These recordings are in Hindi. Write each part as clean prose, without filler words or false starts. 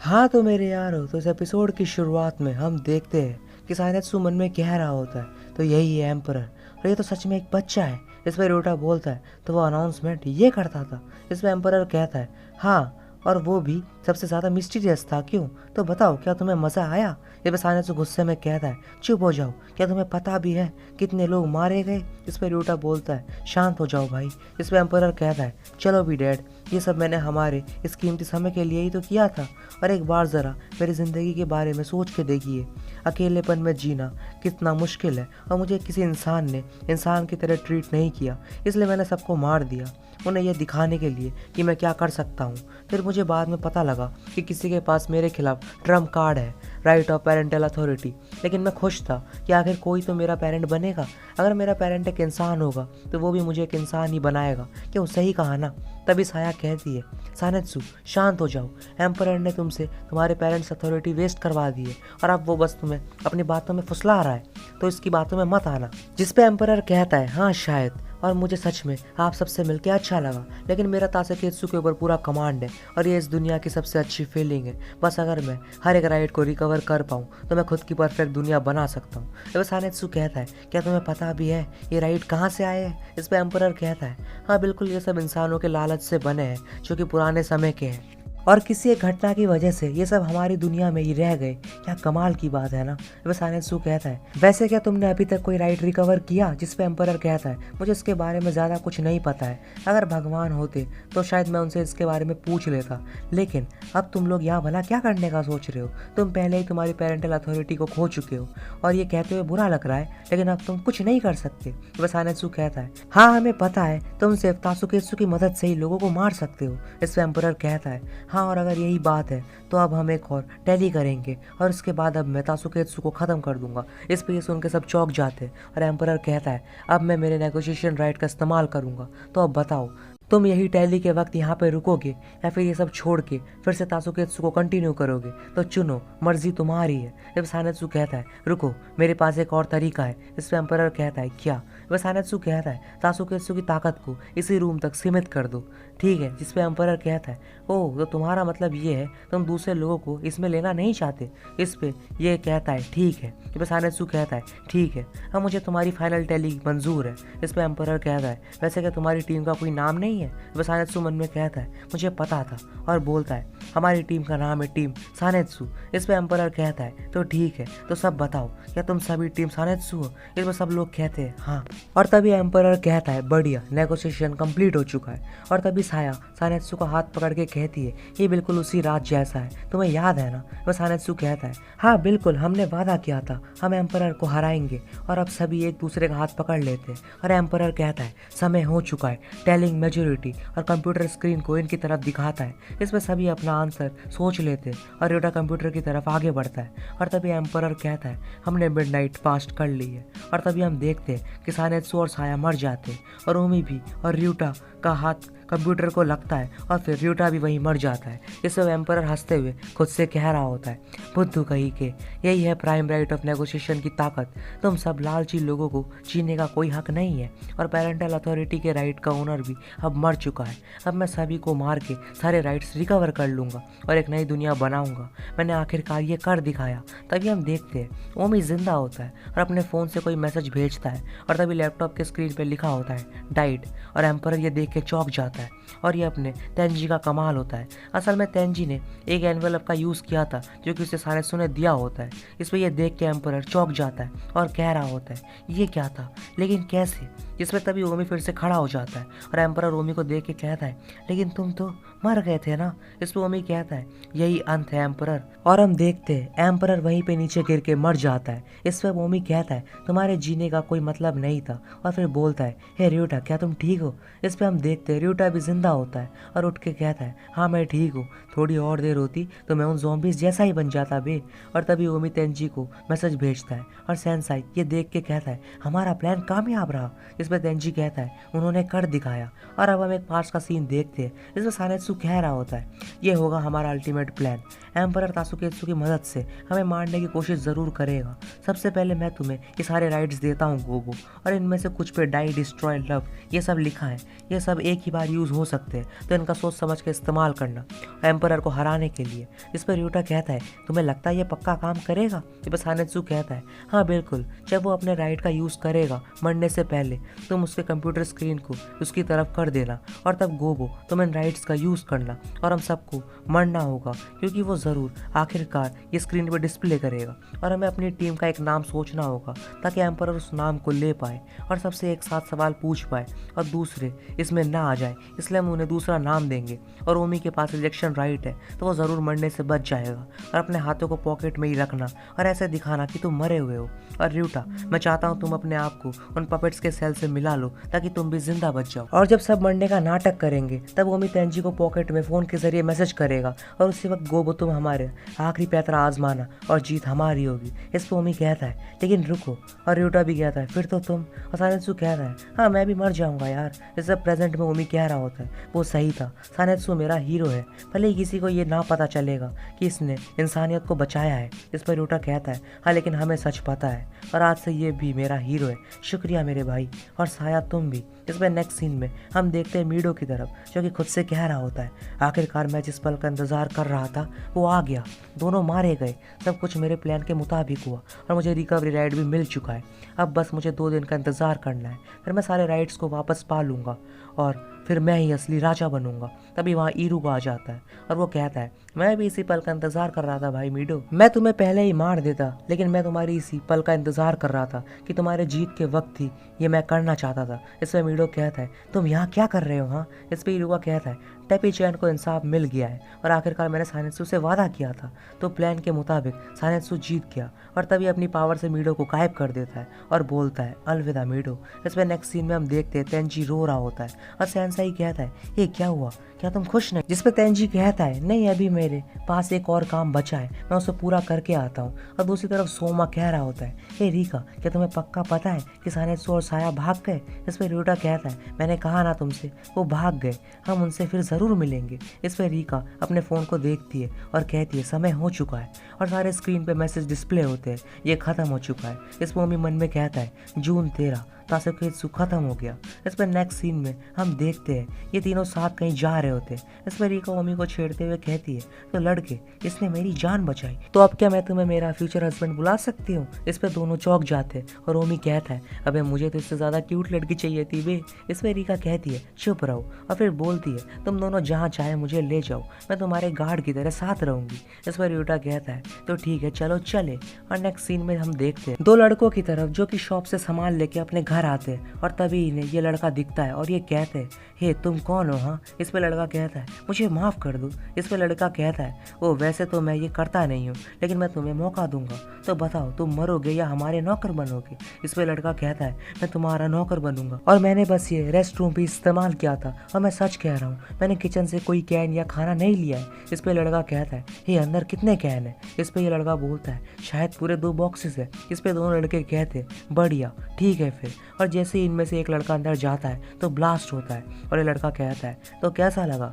हाँ तो मेरे यारो, तो इस एपिसोड की शुरुआत में हम देखते हैं कि साइनेत्सु मन में कह रहा होता है तो यही है एम्परर, और ये तो सच में एक बच्चा है। इस पर रोटा बोलता है तो वो अनाउंसमेंट ये करता था। इस पर एम्परर कहता है हाँ, और वो भी सबसे ज़्यादा मिस्टीरियस था। क्यों? तो बताओ, क्या तुम्हें मज़ा आया? ये पे साइनेत्सु गुस्से में कहता है चुप हो जाओ, क्या तुम्हें पता भी है कितने लोग मारे गए? इस पर रोटा बोलता है शांत हो जाओ भाई। इस पर एम्परर कहता है चलो भी डैड, ये सब मैंने हमारे इस कीमती समय के लिए ही तो किया था। और एक बार ज़रा मेरी ज़िंदगी के बारे में सोच के देखिए, अकेलेपन में जीना कितना मुश्किल है, और मुझे किसी इंसान ने इंसान की तरह ट्रीट नहीं किया, इसलिए मैंने सबको मार दिया, उन्हें यह दिखाने के लिए कि मैं क्या कर सकता हूँ। फिर मुझे बाद में पता लगा कि किसी के पास मेरे खिलाफ ट्रम्प कार्ड है, राइट ऑफ पेरेंटल अथॉरिटी। लेकिन मैं खुश था कि आखिर कोई तो मेरा पेरेंट बनेगा। अगर मेरा पेरेंट एक इंसान होगा तो वो भी मुझे एक इंसान ही बनाएगा। क्यों? सही कहा ना? तभी साया कहती है सानेत्सु शांत हो जाओ, एम्परर ने तुमसे तुम्हारे पेरेंट्स अथॉरिटी वेस्ट करवा दी है, और अब वो बस तुम्हें अपनी बातों में फुसला रहा है, तो इसकी बातों में मत आना। जिस पे एम्परर कहता है हाँ शायद, और मुझे सच में आप सबसे मिलकर अच्छा लगा, लेकिन मेरा तासेकेत्सु के ऊपर पूरा कमांड है, और ये इस दुनिया की सबसे अच्छी फीलिंग है। बस अगर मैं हर एक राइड को रिकवर कर पाऊँ तो मैं खुद की परफेक्ट दुनिया बना सकता हूँ। तो सानेत्सु कहता है क्या तुम्हें पता भी है ये राइड कहाँ से आए हैं? इस पर एम्परर कहता है हाँ बिल्कुल, ये सब इंसानों के लालच से बने हैं जो कि पुराने समय के हैं, और किसी एक घटना की वजह से ये सब हमारी दुनिया में ही रह गए। क्या कमाल की बात है ना? वह सानेत्सु कहता है वैसे क्या तुमने अभी तक कोई राइड रिकवर किया? जिस पे एम्परर कहता है मुझे इसके बारे में ज़्यादा कुछ नहीं पता है, अगर भगवान होते तो शायद मैं उनसे इसके बारे में पूछ लेता, लेकिन अब तुम लोग यहाँ भला क्या करने का सोच रहे हो? तुम पहले ही तुम्हारी पेरेंटल अथॉरिटी को खो चुके हो, और ये कहते हुए बुरा लग रहा है, लेकिन अब तुम कुछ नहीं कर सकते। वह सानेत्सु कहता है हाँ हमें पता है, तुम सिर्फ तासुकेत्सु की मदद से ही लोगों को मार सकते हो। इस पे एम्परर कहता है हाँ, और अगर यही बात है तो अब हम एक और टैली करेंगे, और उसके बाद अब मैं तासुकेत्सु को ख़त्म कर दूंगा। इस पे ये सुन के सब चौंक जाते हैं, और एम्परर कहता है अब मैं मेरे नेगोशिएशन राइट का इस्तेमाल करूंगा। तो अब बताओ, तुम यही टैली के वक्त यहाँ पे रुकोगे या फिर ये सब छोड़ के फिर से तासुकेत्सु को कंटिन्यू करोगे? तो चुनो, मर्जी तुम्हारी है। जब सानेत्सु कहता है रुको, मेरे पास एक और तरीका है। इस पे एम्परर कहता है क्या? वह सानेत्सु कहता है तासुकेत्सु की ताकत को इसी रूम तक सीमित कर दो, ठीक है? जिस पे एम्परर कहता है ओह, तो तुम्हारा मतलब ये है तुम दूसरे लोगों को इसमें लेना नहीं चाहते? इस पे ये कहता है ठीक है। जब सानेत्सु कहता है ठीक है, अब मुझे तुम्हारी फाइनल टैली मंजूर है। इस पे एम्परर कहता है वैसे क्या तुम्हारी टीम का कोई नाम नहीं है? वह सानेत्सु मन में कहता है मुझे पता था, और बोलता है हमारी टीम का नाम है टीम सानेत्सु। इस पे एम्परर कहता है तो ठीक है, तो सब बताओ क्या तुम सभी टीम सानेत्सु हो? इसमें सब लोग कहते हैं हाँ, और तभी एम्परर कहता है बढ़िया, नेगोशिएशन कंप्लीट हो चुका है। और तभी साया सानेत्सु का हाथ पकड़ के कहती है ये बिल्कुल उसी रात जैसा है, तुम्हें याद है ना? वह सानेत्सु कहता है हाँ बिल्कुल, हमने वादा किया था हम एम्परर को हराएंगे, और अब सभी एक दूसरे का हाथ पकड़ लेते हैं। और एम्परर कहता है समय हो चुका है, टेलिंग मेजोरिटी, और कंप्यूटर स्क्रीन को इनकी तरफ दिखाता है। इसमें सभी अपना आंसर सोच लेते हैं, और योटा कंप्यूटर की तरफ आगे बढ़ता है। और तभी एम्परर कहता है हमने मिडनाइट पास्ट कर ली है। और तभी हम देखते हैं कि सानेत्सु और साया मर जाते हैं, और ओमी भी, और ryuta का हाथ कंप्यूटर को लगता है, और फिर ryuta भी वहीं मर जाता है। इस सब एम्परर हंसते हुए खुद से कह रहा होता है बुद्धू कहीं के, यही है प्राइम राइट ऑफ नेगोशिएशन की ताकत। तुम सब लालची लोगों को जीने का कोई हक नहीं है, और पेरेंटल अथॉरिटी के राइट का ओनर भी अब मर चुका है। अब मैं सभी को मार के सारे राइट्स रिकवर कर लूँगा और एक नई दुनिया बनाऊँगा। मैंने आखिरकार ये कर दिखाया। तभी हम देखते हैं ओमी जिंदा होता है और अपने फ़ोन से कोई मैसेज भेजता है, और तभी लैपटॉप के स्क्रीन पर लिखा होता है डाइड। और एम्परर ये देख के चौंक जाता है, और ये अपने तेंजी का कमाल होता है। असल में तेंजी ने एक एनवेलप का यूज़ किया था जो कि उसे सानेत्सु ने दिया होता है। इस पर यह देख के एम्परर चौंक जाता है और कह रहा होता है ये क्या था, लेकिन कैसे? जिसमें तभी ओमी फिर से खड़ा हो जाता है, और एम्परर ओमी को देख के कहता है लेकिन तुम तो मर गए थे ना? इस पर ओमी कहता है यही अंत है एम्परर। और हम देखते हैं एम्परर वहीं पे नीचे गिर के मर जाता है। इस पर ओमी कहता है तुम्हारे जीने का कोई मतलब नहीं था, और फिर बोलता है हे ryuta, क्या तुम ठीक हो? इस पे हम देखते हैं ryuta भी जिंदा होता है, और उठ के कहता है हाँ मैं ठीक हूँ, थोड़ी और देर होती तो मैं उन ज़ॉम्बीज़ जैसा ही बन जाता बे। और तभी ओमी तेंजी को मैसेज भेजता है, और सेंसाई ये देख के कहता है हमारा प्लान कामयाब रहा। इस पर तेंजी कहता है उन्होंने कर दिखाया। और अब हम एक पास का सीन देखते हैं। इसमें सानेत्सु कह रहा होता है ये होगा हमारा अल्टीमेट प्लान। एम्परर तासुकेत्सु की मदद से हमें मारने की कोशिश ज़रूर करेगा। सबसे पहले मैं तुम्हें ये सारे राइट्स देता हूँ गोबो, और इनमें से कुछ पे डाई, डिस्ट्रॉय, लव ये सब लिखा है। ये सब एक ही बार यूज़ हो सकते हैं, तो इनका सोच समझ के इस्तेमाल करना एम्परर को हराने के लिए। इस पर ryuta कहता है तुम्हें लगता है ये पक्का काम करेगा? इस पर सानेत्सु कहता है हाँ बिल्कुल, जब वो अपने राइट का यूज़ करेगा मरने से पहले तुम उसके कंप्यूटर स्क्रीन को उसकी तरफ कर देना, और तब गोबो तुम इन राइट्स का यूज़ करना, और हम सबको मरना होगा क्योंकि वो ज़रूर आखिरकार ये स्क्रीन पर डिस्प्ले करेगा। और हमें अपनी टीम का एक नाम सोचना होगा ताकि एम्परर उस नाम को ले पाए और सबसे एक साथ सवाल पूछ पाए और दूसरे इसमें ना आ जाए, इसलिए हम उन्हें दूसरा नाम देंगे। और ओमी के पास रिजेक्शन राइट है तो वो ज़रूर मरने से बच जाएगा। और अपने हाथों को पॉकेट में ही रखना और ऐसे दिखाना कि तुम मरे हुए हो। और ryuta, मैं चाहता हूँ तुम अपने आप को उन पपेट्स के सेल से मिला लो ताकि तुम भी जिंदा बच जाओ। और जब सब मरने का नाटक करेंगे तब ओमी तेंजी को पॉकेट में फ़ोन के जरिए मैसेज करेगा, और उसी वक्त गोबो तुम हमारे आखिरी पैतरा आजमाना और जीत हमारी होगी। इस पर ओमी कहता है लेकिन रुको, और ryuta भी कहता है फिर तो तुम। और सानेत्सु कहता है हाँ मैं भी मर जाऊंगा यार। इस सब प्रेजेंट में ओमी कह रहा होता है वो सही था, सानेत्सु मेरा हीरो है, भले ही किसी को ये ना पता चलेगा कि इसने इंसानियत को बचाया है। इस पर ryuta कहता है हाँ लेकिन हमें सच पता है, और आज से ये भी मेरा हीरो है, शुक्रिया मेरे भाई, और साया तुम भी। इस पर नेक्स्ट सीन में हम देखते हैं मीडो की तरफ, जो कि खुद से कह रहा होता है आखिरकार मैं जिस पल का इंतजार कर रहा था वो आ गया, दोनों मारे गए, सब कुछ मेरे प्लान के मुताबिक हुआ और मुझे रिकवरी राइड भी मिल चुका है। अब बस मुझे 2 दिन का इंतज़ार करना है, फिर मैं सारे राइड्स को वापस पा लूँगा और फिर मैं ही असली राजा बनूंगा। तभी वहाँ इरुको आ जाता है और वो कहता है मैं भी इसी पल का इंतज़ार कर रहा था भाई मीडो, मैं तुम्हें पहले ही मार देता, लेकिन मैं तुम्हारी इसी पल का इंतज़ार कर रहा था कि तुम्हारे जीत के वक्त ही ये मैं करना चाहता था। इसमें मीडो कहता है तुम यहाँ क्या कर रहे हो? हाँ। इस पर इरुको कहता है टेपी-चैन को इंसाफ मिल गया है और आखिरकार मैंने सानेत्सु से वादा किया था, तो प्लान के मुताबिक सानेत्सु जीत गया। और तभी अपनी पावर से मीडो को गायब कर देता है और बोलता है अलविदा मीडो। इसमें नेक्स्ट सीन में हम देखते हैं तेंजी रो रहा होता है और सेंसाई कहता है ये क्या हुआ, क्या तुम खुश नहीं? जिस पे तेंजी कहता है नहीं अभी मेरे पास एक और काम बचा है, मैं उसे पूरा करके आता हूँ। और दूसरी तरफ सोमा कह रहा होता है हे रिका, क्या तुम्हें पक्का पता है कि सानेत्सु और साया भाग गए? इस पे ryuta कहता है मैंने कहा ना तुमसे, वो भाग गए, हम उनसे फिर ज़रूर मिलेंगे। इस पे रिका अपने फ़ोन को देखती है और कहती है समय हो चुका है, और सारे स्क्रीन पे मैसेज डिस्प्ले होते हैं ये ख़त्म हो चुका है। इस पर ओमी मन में कहता है जून 13 तासुकेत्सु खत्म हो गया। इस पर नेक्स्ट सीन में हम देखते हैं ये तीनों साथ कहीं जा रहे होते हैं। इस पर रिका ओमी को छेड़ते हुए कहती है तो लड़के इसने मेरी जान बचाई, तो अब क्या मैं तुम्हें मेरा फ्यूचर हस्बैंड बुला सकती हूँ? इस पर दोनों चौंक जाते हैं और ओमी कहता है अबे मुझे तो इससे ज़्यादा क्यूट लड़की चाहिए थी बे। इस पर रिका कहती है चुप रहो, और फिर बोलती है तुम दोनों जहाँ चाहे मुझे ले जाओ, मैं तुम्हारे गार्ड की तरह साथ रहूंगी। इस पर ryuta कहता है तो ठीक है चलो चले। और नेक्स्ट सीन में हम देखते हैं 2 लड़कों की तरफ जो कि शॉप से सामान लेके अपने घर आते हैं, और तभी इन्हें ये लड़का दिखता है और ये कहते हैं हे तुम कौन हो? हाँ। इस पे लड़का कहता है मुझे माफ़ कर दो। इस पे लड़का कहता है ओ वैसे तो मैं ये करता नहीं हूँ, लेकिन मैं तुम्हें मौका दूंगा, तो बताओ तुम मरोगे या हमारे नौकर बनोगे? इस पे लड़का कहता है मैं तुम्हारा नौकर बनूंगा, और मैंने बस ये रेस्ट रूम भी इस्तेमाल किया था, और मैं सच कह रहा हूँ मैंने किचन से कोई कैन या खाना नहीं लिया है। इस पे लड़का कहता है हे अंदर कितने कैन है? इस पे ये लड़का बोलता है शायद पूरे 2 बॉक्सेस है। इस पे दोनों लड़के कहते हैं बढ़िया ठीक है फिर। और जैसे ही इनमें से एक लड़का अंदर जाता है तो ब्लास्ट होता है, और ये लड़का कहता है तो कैसा लगा,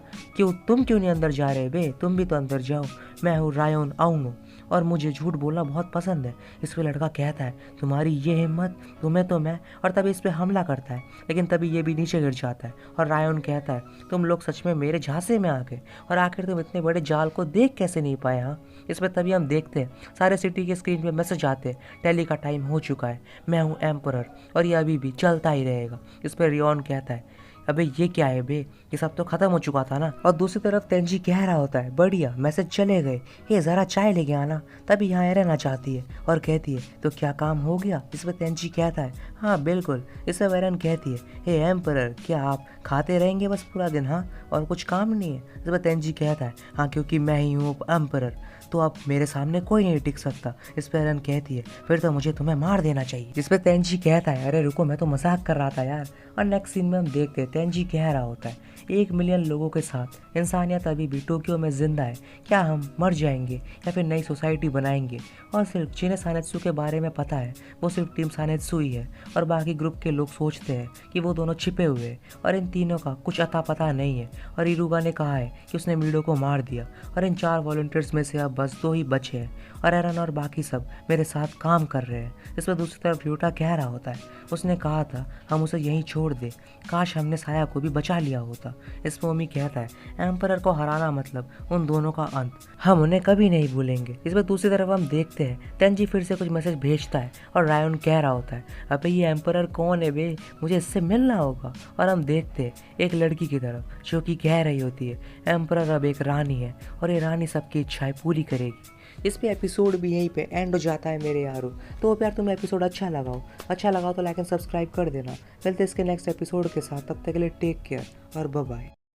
तुम क्यों नहीं अंदर जा रहे बे, तुम भी तो अंदर जाओ, मैं हूँ रायोन आउनो और मुझे झूठ बोलना बहुत पसंद है। इस पे लड़का कहता है तुम्हारी ये हिम्मत, तुम्हें तो मैं, और तभी इस पे हमला करता है, लेकिन तभी ये भी नीचे गिर जाता है। और रायोन कहता है तुम लोग सच में मेरे झांसे में आ गए, और आखिर तुम इतने बड़े जाल को देख कैसे नहीं पाए? हाँ। इस पर तभी हम देखते हैं सारे सिटी के स्क्रीन पे मैसेज आते हैं टेली का टाइम हो चुका है, मैं हूँ एम्परर और ये अभी भी चलता ही रहेगा। इस पर रियोन कहता है अबे ये क्या है बे, ये सब तो खत्म हो चुका था ना। और दूसरी तरफ तेंजी कह रहा होता है बढ़िया मैसेज चले गए, ये ज़रा चाय लेके आना। तभी यहाँ रहना चाहती है और कहती है तो क्या काम हो गया? इस पर तेंजी कहता है हाँ बिल्कुल। इस पर वेरन कहती है हे एम्परर क्या आप खाते रहेंगे बस पूरा दिन? हाँ, और कुछ काम नहीं है? इस पर तेंजी कहता है हाँ क्योंकि मैं ही हूँ एम्परर, तो अब मेरे सामने कोई नहीं टिक सकता। इस पर एरन कहती है फिर तो मुझे तुम्हें मार देना चाहिए। जिस पे तेंजी कहता है अरे रुको मैं तो मजाक कर रहा था यार। और नेक्स्ट सीन में हम देखते हैं तेंजी कह रहा होता है 1 मिलियन लोगों के साथ इंसानियत अभी भी टोक्यो में जिंदा है, क्या हम मर जाएंगे या फिर नई सोसाइटी बनाएंगे? और सिर्फ जिन्हें सानेत्सु के बारे में पता है वो सिर्फ टीम सानेत्सु ही है, और बाकी ग्रुप के लोग सोचते हैं कि वो दोनों छिपे हुए हैं और इन तीनों का कुछ अता पता नहीं है। और इरुबा ने कहा है कि उसने मीडो को मार दिया और इन 4 वॉलंटियर्स में से अब बस 2 ही बचे हैं और एरन और बाकी सब मेरे साथ काम कर रहे हैं। इस पर दूसरी तरफ र्यूटा कह रहा होता है, उसने कहा था हम उसे यहीं छोड़ दे, काश हमने साया को भी बचा लिया होता। इस पर ओमी कहता है एम्परर को हराना मतलब उन दोनों का अंत, हम उन्हें कभी नहीं भूलेंगे। इस पर दूसरी तरफ हम देखते हैं तेंजी फिर से कुछ मैसेज भेजता है और रायन कह रहा होता है अबे ये एम्परर कौन है बे, मुझे इससे मिलना होगा। और हम देखते हैं एक लड़की की तरफ जो कि कह रही होती है एम्परर अब एक रानी है और ये रानी सबकी इच्छाएं पूरी करेगी। इस पे एपिसोड भी यहीं पे एंड हो जाता है मेरे यारों। तो यार तुम्हें एपिसोड अच्छा लगा तो लाइक एंड सब्सक्राइब कर देना। मिलते हैं इसके नेक्स्ट एपिसोड के साथ, तब तक के लिए टेक केयर और बाय बाय।